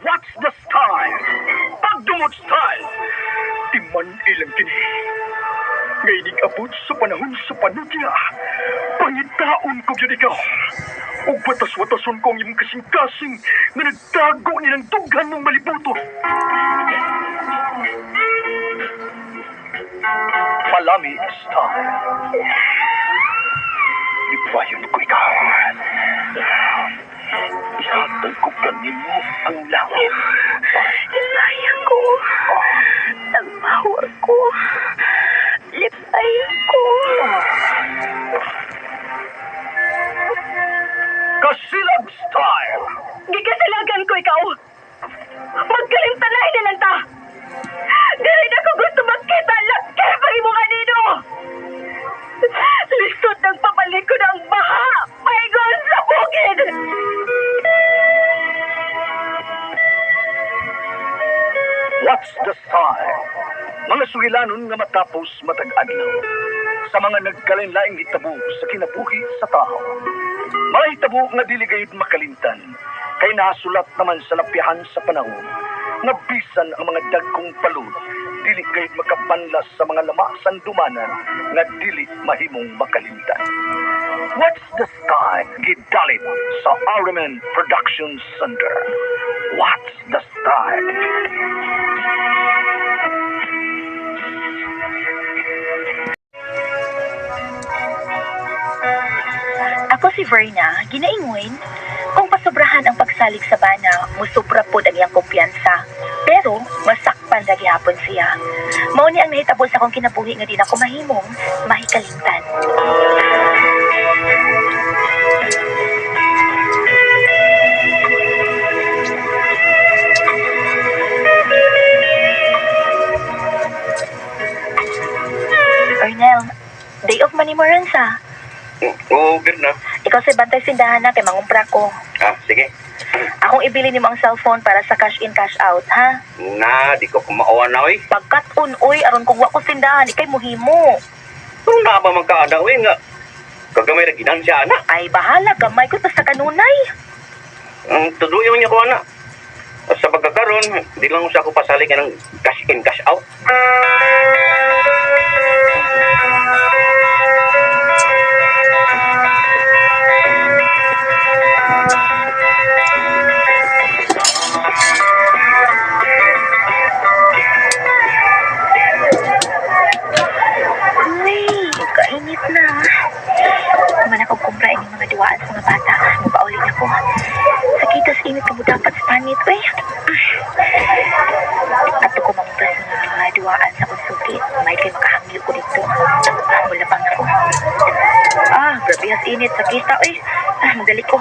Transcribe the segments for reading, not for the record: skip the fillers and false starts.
What's the style? Pagdumot style! Timan ilang kini. Ngayon abot sa panahon sa panudya. Pangitaon ko yun ikaw. O batas-watason ko ang iyong kasing-kasing na nagtago nilang dughan mong malibuto. Palami style. Ibayon ko ikaw. Ihatag ko kanimo ang langit. Lipaya ko. Nagmahor ko. Lipaya ko. Kasilag style. Gikasilagan ko ikaw. Magkalimtanahin na lang ta. Dili na ko gusto magkita. Laki pag mo kanino. Lisod nagpapalik ko ng baha. Maygon sa bukid. What's the style? Mga sugilanon nga matapos matag-adlaw. Sa mga nagkalinlaing hitabo sa kinabuhi sa tao. Mga hitabo nga dili gayud makalimtan. Kay nasulat naman sa lapihan sa panahon. Nga bisan ang mga dagkong palud. Dili gayud makapanlas sa mga lamasan dumanan. Nga dili mahimong makalimtan. What's the style? Gidalit sa Ariman Production Center. What's the style? Ako si Verna, ginaingon, kung pasobrahan ang pagsalig sa bana, musubra po ang iyang kumpiyansa. Pero, masakpan lagi hapon siya. Mao ni ang nahitabo sa akong kinabuhi nga di na ko mahimong mahikalimtan. Ernel, day off man ni mo ron sa. Oo, Berna. Ikaw si bantay sindahan na kay mangumpra ko. Sige. Akong ibili ni mo ang cellphone para sa cash in, cash out, ha? Na, di ko kumauan na, oy. Pagkat-un, uy, aron kung wa ko sindahan, ikay muhimo. Kung na ba magkaada, oy, nga. Kagamay na ginansya, anak. Ay, bahala, gamay ko basta kanunay. Tuduyo niya ko, anak. Sa pagkakaroon, di lang sa ako pasalig ng cash in, cash out. Uy, kainit na. Naman ako kumpra ini mga duwaan sa mga bata. Mabauli na ko. Sakita sa init kamo dapat sa panit, uy. Ato ko mangumpras mga duwaan sa kusukit. May kay makahangyo ko dito. Mula pang ako. Grabe as init. Sakita, uy. Magali ko.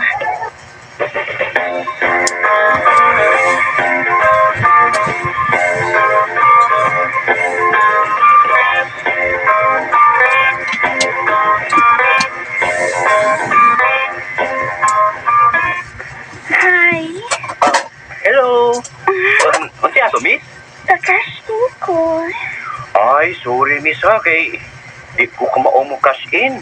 Hi. Hello. Ano siya to, miss? Cash in ko. Ay, sorry, miss, ha. Kay di ko kumao mo cash in.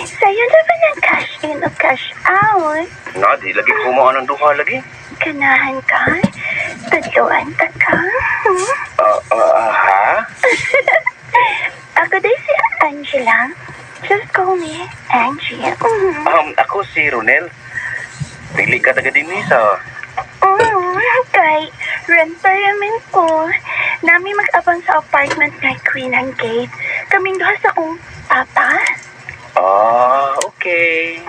Sa'yo na ba ng cash in o cash out? Na, di lagi kumao ng duha lagi. Ganahan ka? Tadloan ka ka? Ha? Ako din si Angela. Just call me Angie. Ako si Ronel. Pili ka taga din, miss, ha. Kay renter namin ko. Nami mag-abang sa apartment na Queen and Gate. Kaming doha sa akong papa. Okay.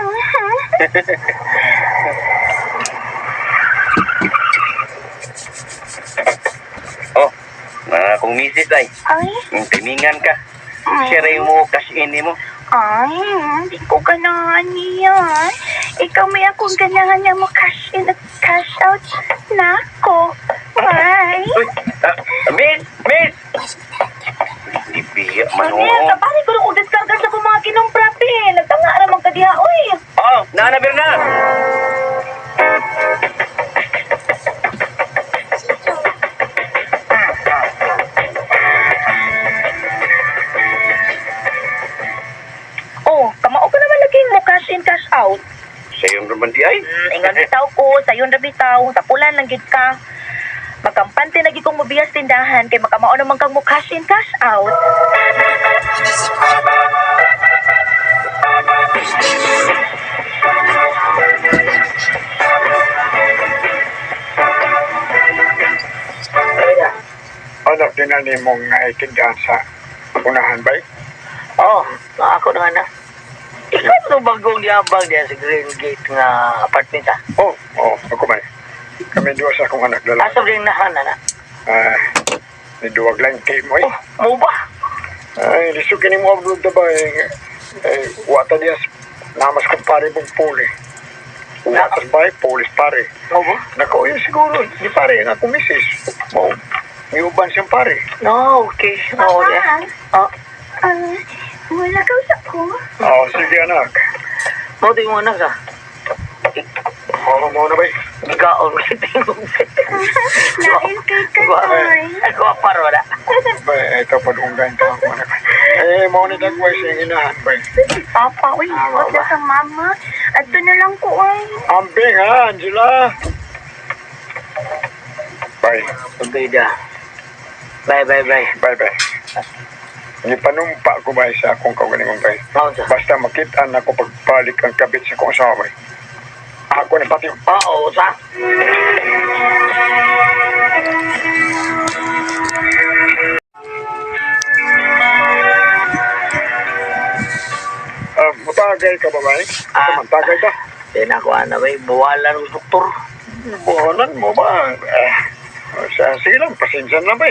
Kung misis ay, Ay, timingan ka. Share mo cash in mo. hindi ko ganahan niya. Ikaw may akong ganahan niya mo cash in at cash out na ako. Bye. Uy, miss! Ibiya man Ano yan? oo. Kapari ko rin kung diskargas ako mga kinumpra, nagtanga naman ka diha, uy. Nana Berna! Kamao ka naman laging mo cash in, cash out. Sa iyong naman di ay? Ingon bitaw ko, sayon ra bitaw, tapulan lang gid ka. Magkampante lagi kong mobiyas tindahan kay makamao naman kang mo cash in cash out. Anak din na ni mong naitindahan sa unahan ba? Oo, ako na na. Ikaw ito bagong diabang diyan sa Green Gate nga apartment ha? Ako ba? Kami dua sa akong anak lalaki. Asa rin nahan na? Niduwag lang kay mo eh. Mo ba? Ay, lisukin ni mo abroad na ba wata diya namas kong pare mong puli. Watas ba pulis pare. Mo ba? Nako yun siguro, di pare, nga kumisis. Mo, miuban siyang pare. No, okay. Oo, Papa, wala ka usap ko. Sige anak. mo di mo na ka. Mo na ba? Ikaon kasi tingog. Lain kay Katoy. Ako aparo na. Ba, ito padunggan ito ako anak. Mo ni dagway siyang inahan ba? Papa, uy, wala sa mama. Ato na lang ko, ay. Amping ha, Angela. Bye. Okay da. Bye. Bye. Ipanumpa ko ba sa akong kaugalingong bay? Mao sa. Basta makita na ko pagbalik ang kabit sa kong asawa. Ako ni pati. Oo, sa. Matagay ka ba ba? Matagay ka? Tinakuha na ba? Bawalan ng doktor. Buhanan mo ba? Sige lang, pasensya na ba?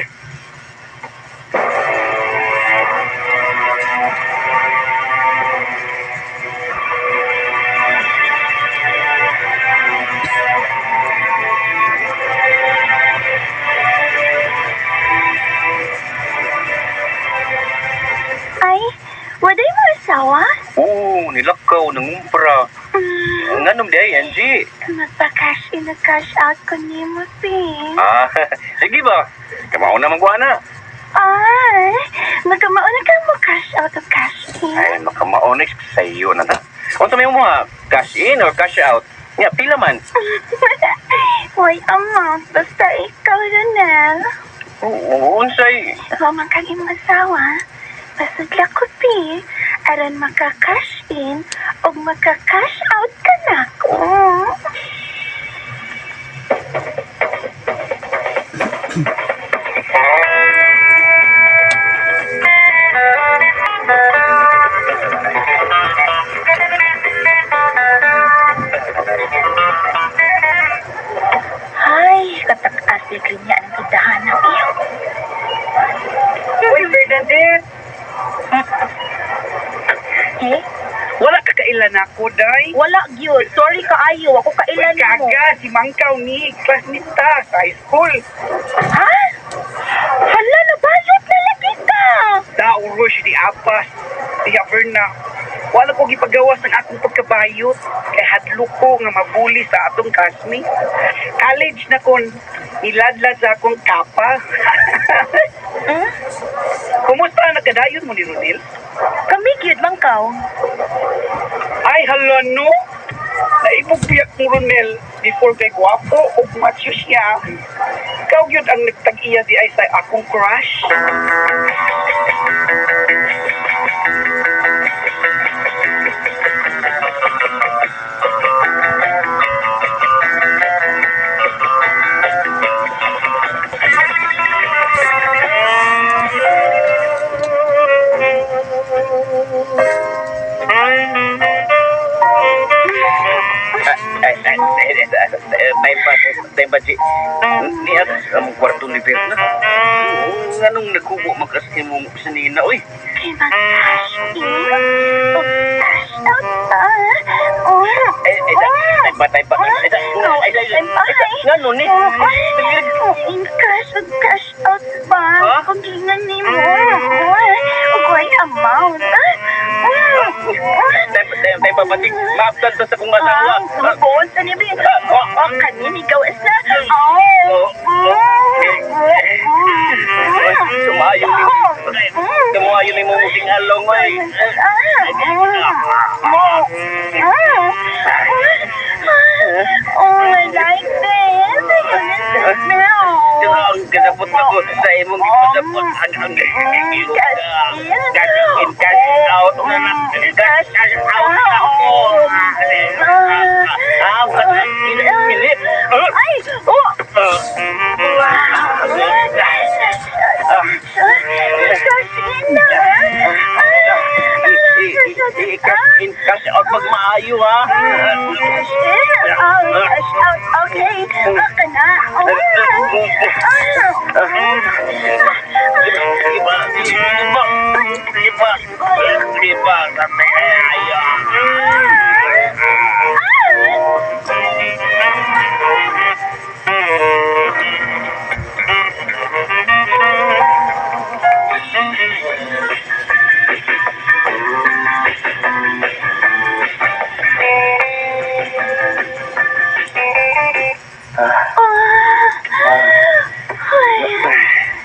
Ay, waday mo asawa? Oo, nilakaw, nangumpra. Nganom di ay, Angie. Magpa-cash in na cash out ko ni mo, Ping. Sige ba? Kamao na magwa na. Ay, magkamauna ka mo cash out of cash in. Ay, makamaonex sa iyo na na. Kung sabi mo ha, cash in or cash out? Nga, pila man. Why amount? Basta ikaw, Ronel. Oo, unsay. Ikaw man kang imong asawa. Pasudla ko, Pi. Aran maka-cash in o maka-cash out ka na ko. Ay, katak-as likrin niya ang tindahan ng iyo. Uy, Bernadette. Eh? Wala ka kailan ako, day. Wala, gyud. Sorry kaayo. Ako kailan mo. si Mangkaw ni classmate sa high school. Ha? Hala, nabalot na lagi ka. Dauro siya di apas. Diya Berna. Wala ko gipagawas ng akong pagkabayot. Kay hadlo ko nga mabuli sa atong kasmi. College na kon iladlad sa akong kapa. Kumusta ang nagkadayon mo ni Ronil? Kami gyud Mangkaw. Ay, hala no. Naibugbiyak mo Ronel before kay gwapo o macho siya. Ikaw yun ang nagtag-iya di ay sa akong crush. Tay ba si niya ang kwarto ni Berna? Anong nagkubo magkaskin mo sa nina, oy? Kay mag-cash in o cash out ba? Oh. Tay ba. Nga nun eh. In cash o cash out ba? Ha? Kung gingan ni mo. Ug way amount. Tay ba pati maabtan sa kong asawa. Mabuon sa niya ba? Kanin ikaw is na. Sumayo ni mo muting along, oy. Oh, I like this. I smell. Ang kasabot na ko sa imong ipasabot ang cash out na cash out ako. Pinip. Ay! Oh! Wow! Kasina! Cash out magmaayo ha. Cash in! Oh, cash out. Okay. Baka na. Liba.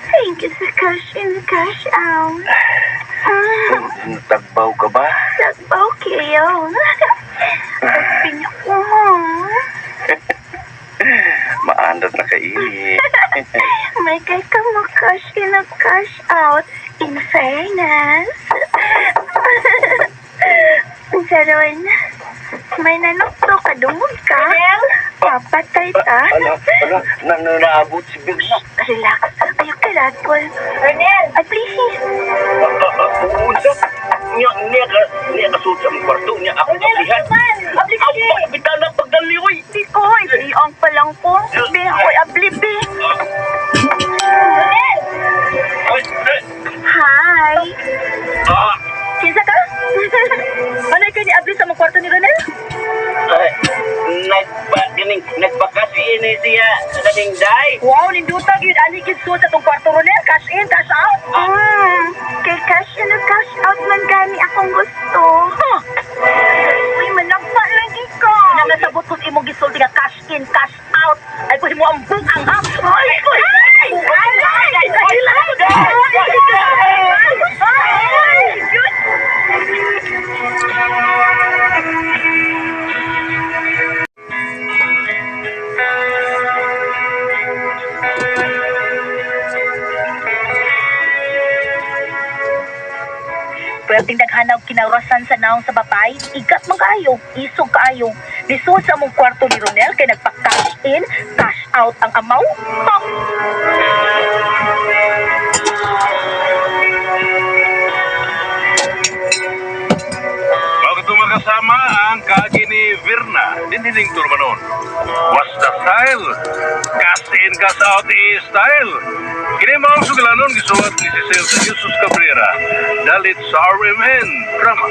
Thank you sa cash in, cash out. Tagbaw ka ba? Nagbaw kayo. Pinya ko. Maandat na kainit. May kay ka mo cash in at cash out. In fairness. Saron, may nanokto ka, dumog ka. Papatay ta. Naabot si Biggs. Relax. Ayok ka, Radpol. Ernel! Ay, please. Unsa? Niya kasuot sa mong kwarto. Niya ako kasihan. Ang bitan ang pagdaliw eh. Di ko, iyong pa lang po. Sabi ako'y ablibi. Hi! Kinsa ka? Anay kayo ni Abli sa mga kwarto ni Ronel? Nagpakasi ini siya sa dating day. Wow, nindutag yun. Ani kinsuot sa itong kwarto Ronel. Cash in, cash out? Kay cash in at cash out man gani akong gusto. Uy, managpa lagi ka. Nangasabot ko sa imong gisulti nga cash in, cash out. Ay, pwede mo ang bukang ha? Ay, Pwedeng naghanap kinaurasan sa naong sa babay, igat mo kaayo, isog kaayo. Nisuot sa among kwarto ni Ronel kay nagpa-cash in, cash out ang amaw. Bago makasama ang kaagi ni Virna, diniling turmanon. Was the style? Cast in, cast out is style. Kini mga sugilanon gisuwat ni Cecil sa Jesus Cabrera. Dalit sa RMN Drama.